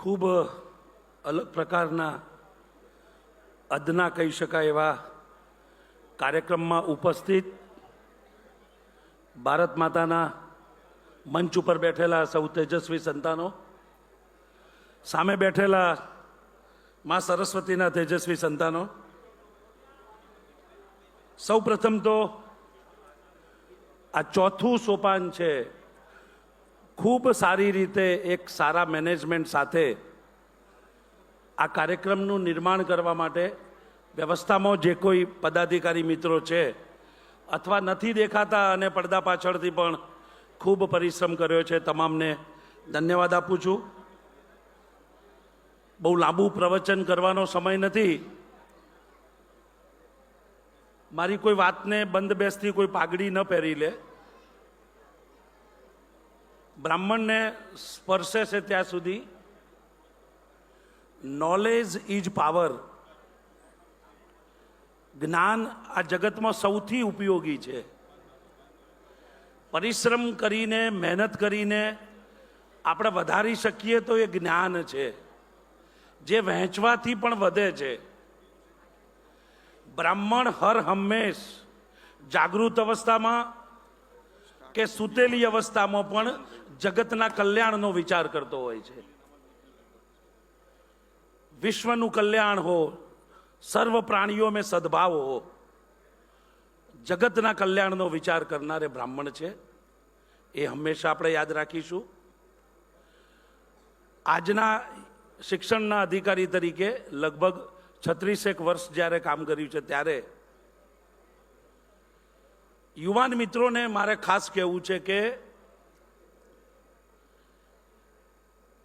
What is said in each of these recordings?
ખૂબ અલગ પ્રકારના અદના કહી શકાય એવા કાર્યક્રમમાં ઉપસ્થિત ભારત માતાના મંચ ઉપર બેઠેલા સૌ તેજસ્વી સંતાનો, સામે બેઠેલા માં સરસ્વતીના તેજસ્વી સંતાનો, સૌ પ્રથમ તો આ ચોથું સોપાન છે. ખૂબ સારી રીતે એક સારા મેનેજમેન્ટ સાથે આ કાર્યક્રમનું નિર્માણ કરવા માટે વ્યવસ્થામાં જે કોઈ પદાધિકારી મિત્રો છે અથવા નથી દેખાતા અને પડદા પાછળથી પણ ખૂબ પરિશ્રમ કર્યો છે, તમામને ધન્યવાદ આપું છું. બહુ લાંબુ પ્રવચન કરવાનો સમય નથી. મારી કોઈ વાતને બંધ બેસતી કોઈ પાઘડી ન પહેરી લે. બ્રાહ્મણને સ્પર્શે છે ત્યાં સુધી નોલેજ ઇઝ પાવર. જ્ઞાન આ જગતમાં સૌથી ઉપયોગી છે. પરિશ્રમ કરીને મહેનત કરીને આપણે વધારી શકીએ તો એ જ્ઞાન છે, જે વહેંચવાથી પણ વધે છે. બ્રાહ્મણ હર હંમેશ જાગૃત અવસ્થામાં કે સૂતેલી અવસ્થામાં પણ જગતના કલ્યાણનો વિચાર કરતો હોય છે. વિશ્વનું કલ્યાણ હો, સર્વ પ્રાણીઓ મેં સદભાવ હો, જગતના કલ્યાણનો વિચાર કરનારે બ્રાહ્મણ છે. એ હંમેશા આપણે યાદ રાખીશું. આજના શિક્ષણના અધિકારી તરીકે લગભગ 36 વર્ષ જ્યારે કામ કર્યું છે, ત્યારે યુવાન મિત્રોને મારે ખાસ કહેવું છે કે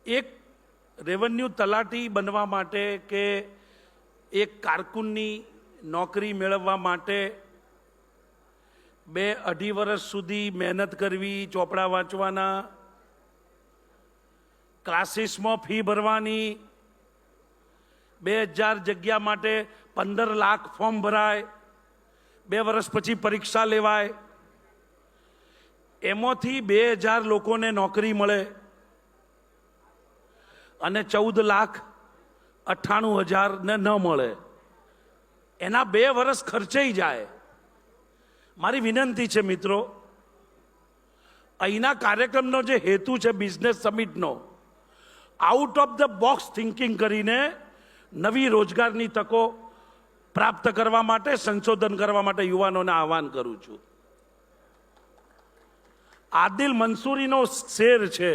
એક રેવન્યુ તલાટી બનવા માટે કે એક કારકુનની નોકરી મેળવવા માટે 2-2.5 વર્ષ સુધી મહેનત કરવી, ચોપડા વાંચવાના, ક્લાસીસમાં ફી ભરવાની, 2000 જગ્યા માટે 15 લાખ ફોર્મ ભરાય, 2 વર્ષ પછી પરીક્ષા લેવાય, એમાંથી 2000 લોકોને નોકરી મળે અને 14,98,000 ને ન મળે. એના 2 વર્ષ ખર્ચાઈ જાય. મારી વિનંતી છે મિત્રો, અહીંના કાર્યક્રમનો જે હેતુ છે બિઝનેસ સમિટનો, out of the box thinking કરીને નવી રોજગારની તકો પ્રાપ્ત કરવા માટે, સંશોધન કરવા માટે યુવાનોને આહવાન કરું છું. આદિલ મંસૂરીનો શેર છે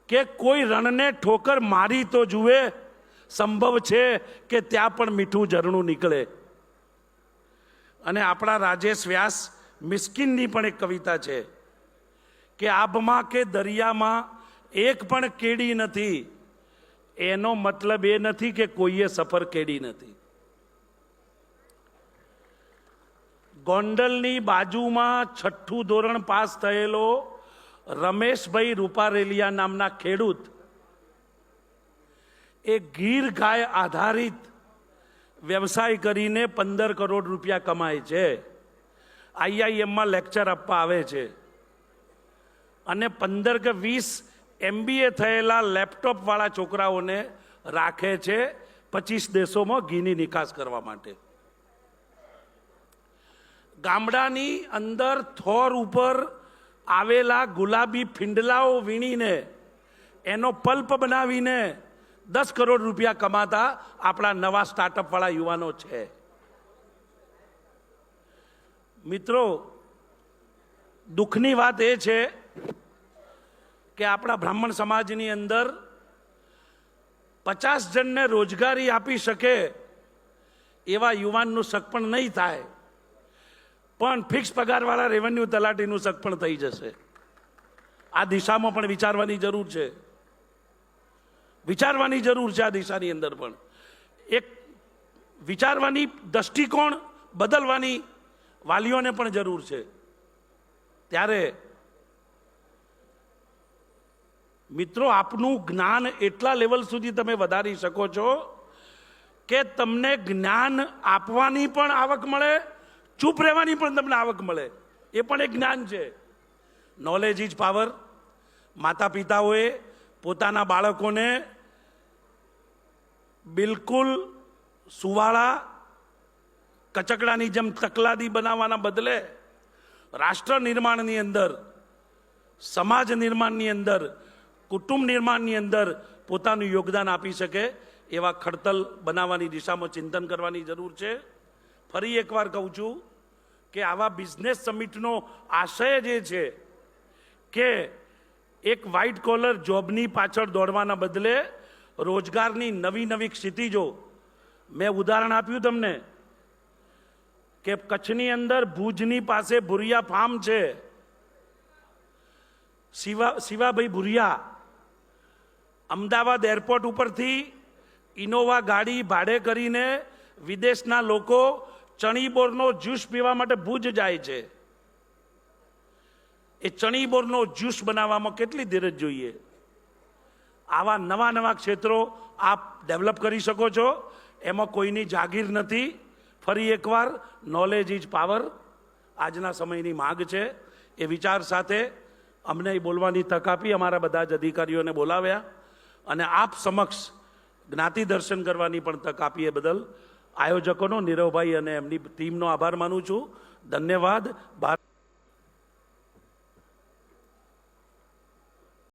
કે કોઈ રણને ઠોકર મારી તો જુએ, સંભવ છે કે ત્યાં પણ મીઠું ઝરણું નીકળે. અને આપણા રાજેશ વ્યાસ મિસ્કિનની પણ એક કવિતા છે કે આબમાં કે દરિયામાં એક પણ કેડી નથી. એનો મતલબ એ નથી કે કોઈએ સફર કેડી નથી. ગોંડલની બાજુમાં 6ઠું ધોરણ પાસ થયેલો રમેશભાઈ રૂપારેલિયા નામના ખેડૂત એ ગીર ગાય આધારિત વ્યવસાય કરીને 15 કરોડ રૂપિયા કમાય છે. IIMમાં લેક્ચર આપવા આવે છે અને 15 કે 20 MBA થયેલા લેપટોપ વાળા છોકરાઓને રાખે છે 25 દેશોમાં ઘીની નિકાસ કરવા માટે. ગામડાની અંદર થોર ઉપર આવેલા ગુલાબી ફીંડલાઓ વીણીને એનો પલ્પ બનાવીને 10 કરોડ રૂપિયા કમાતા આપણા નવા સ્ટાર્ટઅપ વાળા યુવાનો છે. મિત્રો, દુઃખની વાત એ છે કે આપણા બ્રાહ્મણ સમાજની અંદર 50 જણને રોજગારી આપી શકે એવા યુવાનનું સગપણ નહીં થાય, પણ ફિક્સ પગારવાળા રેવન્યુ તલાટીનું સગપણ થઈ જશે. આ દિશામાં પણ વિચારવાની જરૂર છે. વિચારવાની જરૂર છે. આ દિશાની અંદર પણ એક વિચારવાની દૃષ્ટિકોણ બદલવાની વાલીઓને પણ જરૂર છે. ત્યારે મિત્રો, આપનું જ્ઞાન એટલા લેવલ સુધી તમે વધારી શકો છો કે તમને જ્ઞાન આપવાની પણ આવક મળે, ચૂપ રહેવાની પણ તમને આવક મળે. એ પણ એક જ્ઞાન છે. Knowledge is power. માતા પિતાઓએ પોતાના બાળકોને બિલકુલ સુવાળા કચકડાની જેમ તકલાદી બનાવવાના બદલે રાષ્ટ્ર નિર્માણની અંદર, સમાજ નિર્માણની અંદર, કુટુંબ નિર્માણની અંદર પોતાનું યોગદાન આપી શકે એવા ખડતલ બનાવવાની દિશામાં ચિંતન કરવાની જરૂર છે. ફરી એકવાર કહું છું કે આવા બિઝનેસ સમિટનો આશય જે છે કે એક વ્હાઇટ કોલર જોબની પાછળ દોડવાના બદલે રોજગારની નવી નવી ક્ષિતિજો, મેં ઉદાહરણ આપ્યું તમને કે કચ્છની અંદર ભુજની પાસે ભુરિયા ફાર્મ છે. શિવાભાઈ ભુરિયા અમદાવાદ એરપોર્ટ ઉપરથી ઇનોવા ગાડી ભાડે કરીને વિદેશના લોકો ચણીબોરનો જ્યુસ પીવા માટે ભુજ જાય છે. એ ચણીબોરનો જ્યુસ બનાવવામાં કેટલી ધીરજ જોઈએ. આવા નવા નવા ક્ષેત્રો આપ ડેવલપ કરી શકો છો. એમાં કોઈની જાગીર નથી. ફરી એકવાર નોલેજ ઇઝ પાવર આજના સમયની માંગ છે. એ વિચાર સાથે અમને બોલવાની તક આપી, અમારા બધા જ અધિકારીઓને બોલાવ્યા અને આપ સમક્ષ જ્ઞાતિ દર્શન કરવાની પણ તક આપી. એ બદલ આયોજકોનો, નીરવભાઈ અને એમની ટીમનો આભાર માનું છું. ધન્યવાદ. ભારત